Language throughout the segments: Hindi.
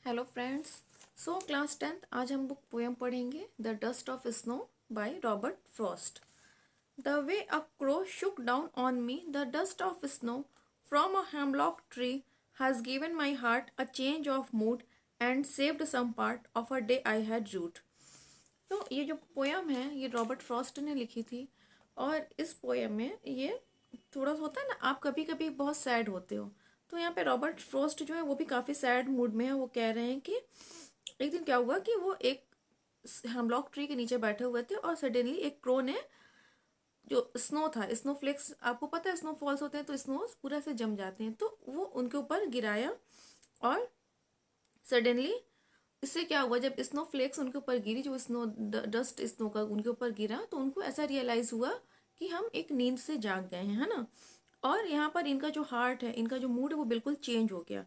Hello friends. क्लास 10th आज हम बुक पोएम पढ़ेंगे the dust of snow by Robert Frost. The way a crow shook down on me the dust of snow from a hemlock tree has given my heart a change of mood and saved some part of a day I had rued. तो ये जो पोएम है ये रॉबर्ट फ्रॉस्ट ने लिखी थी। और इस पोएम में ये थोड़ा सा होता है ना, आप कभी कभी बहुत सैड होते हो, तो यहाँ पे रॉबर्ट फ्रॉस्ट जो है वो भी काफ़ी सैड मूड में है। वो कह रहे हैं कि एक दिन क्या हुआ कि वो एक हेमलॉक ट्री के नीचे बैठे हुए थे और सडनली एक क्रो ने, जो स्नो था, स्नो फ्लेक्स आपको पता है स्नो फॉल्स होते हैं तो स्नो पूरा से जम जाते हैं, तो वो उनके ऊपर गिराया। और सडनली इससे क्या हुआ, जब स्नो फ्लेक्स उनके ऊपर गिरी, जो स्नो डस्ट स्नो का उनके ऊपर गिरा, तो उनको ऐसा रियलाइज हुआ कि हम एक नींद से जाग गए हैं, है ना। और यहाँ पर इनका जो हार्ट है, इनका जो मूड है वो बिल्कुल चेंज हो गया।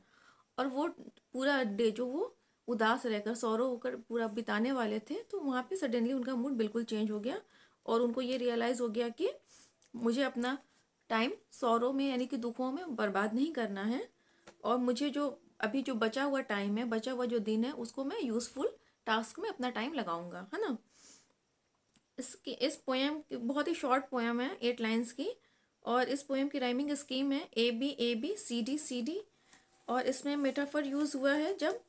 और वो पूरा डे जो वो उदास रहकर सौरो होकर पूरा बिताने वाले थे, तो वहाँ पे सडनली उनका मूड बिल्कुल चेंज हो गया। और उनको ये रियलाइज़ हो गया कि मुझे अपना टाइम सौरों में यानी कि दुखों में बर्बाद नहीं करना है, और मुझे जो अभी जो बचा हुआ टाइम है, बचा हुआ जो दिन है, उसको मैं यूज़फुल टास्क में अपना टाइम लगाऊंगा, है ना। इस पोएम बहुत ही शॉर्ट पोएम है, 8 लाइन्स की। और इस पोएम की राइमिंग स्कीम है ए बी सी डी। और इसमें मेटाफर यूज़ हुआ है जब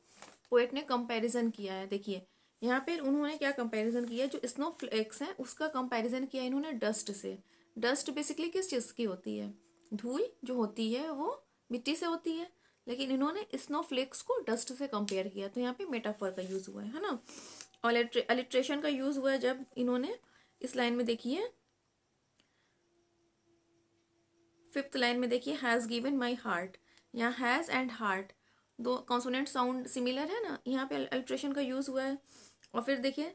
पोएट ने कंपैरिजन किया है। देखिए यहाँ पे उन्होंने क्या कंपैरिजन किया, जो स्नो फ्लेक्स है उसका कंपैरिजन किया इन्होंने डस्ट से। डस्ट बेसिकली किस चीज़ की होती है, धूल जो होती है वो मिट्टी से होती है, लेकिन इन्होंने स्नो फ्लेक्स को डस्ट से कंपेयर किया, तो यहाँ पे मेटाफर का यूज़ हुआ है ना। और अलिट्रेशन का यूज़ हुआ है जब इन्होंने इस लाइन में देखिए, 5th लाइन में देखिए, हैज़ गिवन माई हार्ट। यहाँ हैज़ एंड हार्ट दो कॉन्सोनेंट साउंड सिमिलर है ना, यहाँ पे अल्ट्रेशन का यूज़ हुआ है। और फिर देखिए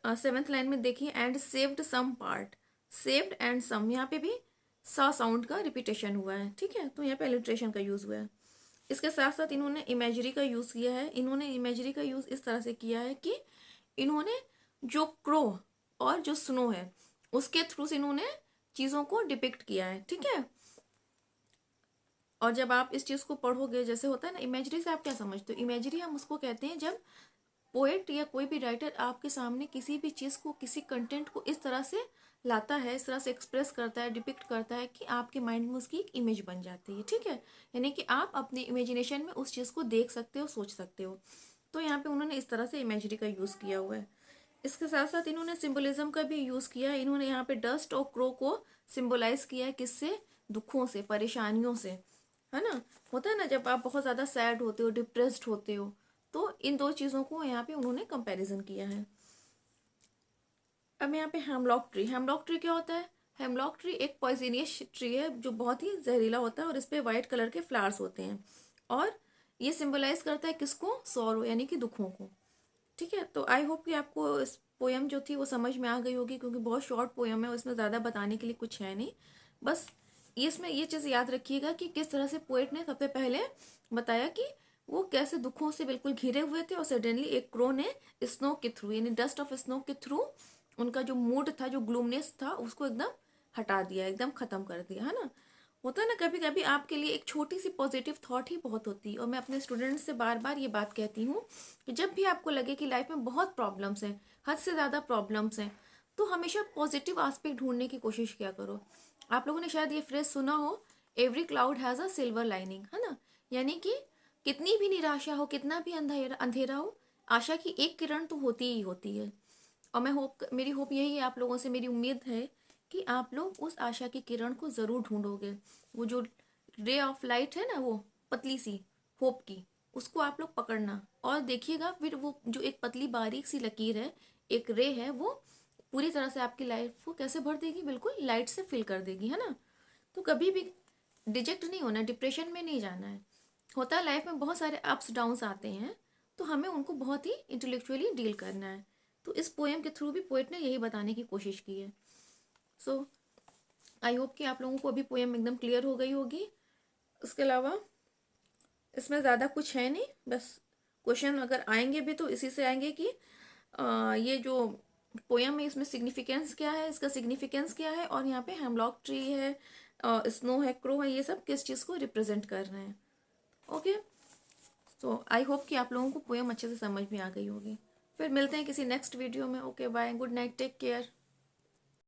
7th लाइन में देखिए, and saved some part. Saved and some, यहाँ पे भी सा साउंड का रिपीटेशन हुआ है, ठीक है, तो यहाँ पे अल्ट्रेशन का यूज़ हुआ है। इसके साथ साथ इन्होंने इमेजरी का यूज़ किया है। इन्होंने इमेजरी का यूज़ इस तरह से किया है कि इन्होंने जो क्रो और जो स्नो है उसके थ्रू से इन्होंने चीज़ों को डिपिक्ट किया है, ठीक है। और जब आप इस चीज़ को पढ़ोगे, जैसे होता है ना, इमेजरी से आप क्या समझते हो, इमेजरी हम उसको कहते हैं जब पोएट या कोई भी राइटर आपके सामने किसी भी चीज़ को, किसी कंटेंट को इस तरह से लाता है, इस तरह से एक्सप्रेस करता है, डिपिक्ट करता है कि आपके माइंड में उसकी एक इमेज बन जाती है, ठीक है। यानी कि आप अपनी इमेजिनेशन में उस चीज़ को देख सकते हो, सोच सकते हो। तो यहाँ पे उन्होंने इस तरह से इमेजरी का यूज़ किया हुआ है। इसके साथ साथ इन्होंने सिंबलिज्म का भी यूज़ किया है। इन्होंने यहाँ पे डस्ट और क्रो को सिंबलाइज किया है, किससे, दुखों से, परेशानियों से, है ना। होता है ना जब आप बहुत ज़्यादा सैड होते हो, डिप्रेस्ड होते हो, तो इन दो चीज़ों को यहाँ पे उन्होंने कंपैरिजन किया है। अब यहाँ पे हेमलॉक ट्री, हेमलॉक ट्री क्या होता है, हेमलॉक ट्री एक पॉइजनियस ट्री है जो बहुत ही जहरीला होता है, और इस पे वाइट कलर के फ्लावर्स होते हैं। और ये सिंबलाइज करता है किसको, सौरो यानी कि दुखों को, ठीक है। तो आई होप कि आपको इस पोएम जो थी वो समझ में आ गई होगी, क्योंकि बहुत शॉर्ट पोएम है, उसमें ज़्यादा बताने के लिए कुछ है नहीं। बस इसमें ये चीज़ याद रखिएगा कि किस तरह से पोएट ने सबसे पहले बताया कि वो कैसे दुखों से बिल्कुल घिरे हुए थे, और सडनली एक क्रो ने स्नो के थ्रू, यानी डस्ट ऑफ स्नो के थ्रू, उनका जो मूड था, जो ग्लूमनेस था, उसको एकदम हटा दिया, एकदम ख़त्म कर दिया, है ना। होता है ना कभी कभी आपके लिए एक छोटी सी पॉजिटिव थॉट ही बहुत होती है। और मैं अपने स्टूडेंट्स से बार बार ये बात कहती हूँ कि जब भी आपको लगे कि लाइफ में बहुत प्रॉब्लम्स हैं, हद से ज़्यादा प्रॉब्लम्स हैं, तो हमेशा पॉजिटिव एस्पेक्ट ढूंढने की कोशिश किया करो। आप लोगों ने शायद ये फ्रेज सुना हो, every cloud has a silver lining, है ना। यानी कि कितनी भी निराशा हो, कितना भी अंधेरा अंधेरा हो, आशा की एक किरण तो होती ही होती है। और मैं होप, मेरी होप यही है, आप लोगों से मेरी उम्मीद है कि आप लोग उस आशा की किरण को ज़रूर ढूंढोगे। वो जो रे ऑफ लाइट है ना, वो पतली सी होप की, उसको आप लोग पकड़ना और देखिएगा, फिर वो जो एक पतली बारीक सी लकीर है, एक रे है, वो पूरी तरह से आपकी लाइफ को कैसे भर देगी, बिल्कुल लाइट से फिल कर देगी, है ना। तो कभी भी डिजेक्ट नहीं होना, डिप्रेशन में नहीं जाना है। होता है लाइफ में बहुत सारे अप्स डाउन्स आते हैं, तो हमें उनको बहुत ही इंटेलेक्चुअली डील करना है। तो इस पोएम के थ्रू भी पोएट ने यही बताने की कोशिश की है। सो आई होप कि आप लोगों को अभी पोएम एकदम क्लियर हो गई होगी। उसके अलावा इसमें ज़्यादा कुछ है नहीं, बस क्वेश्चन अगर आएंगे भी तो इसी से आएंगे कि ये जो पोयम है इसमें सिग्निफिकेंस क्या है, इसका सिग्निफिकेंस क्या है, और यहाँ पे हेमलॉक ट्री है, स्नो है, क्रो है, ये सब किस चीज़ को रिप्रेजेंट कर रहे हैं। ओके, सो आई होप कि आप लोगों को पोएम अच्छे से समझ में आ गई होगी। फिर मिलते हैं किसी नेक्स्ट वीडियो में। Okay bye, good night, take care.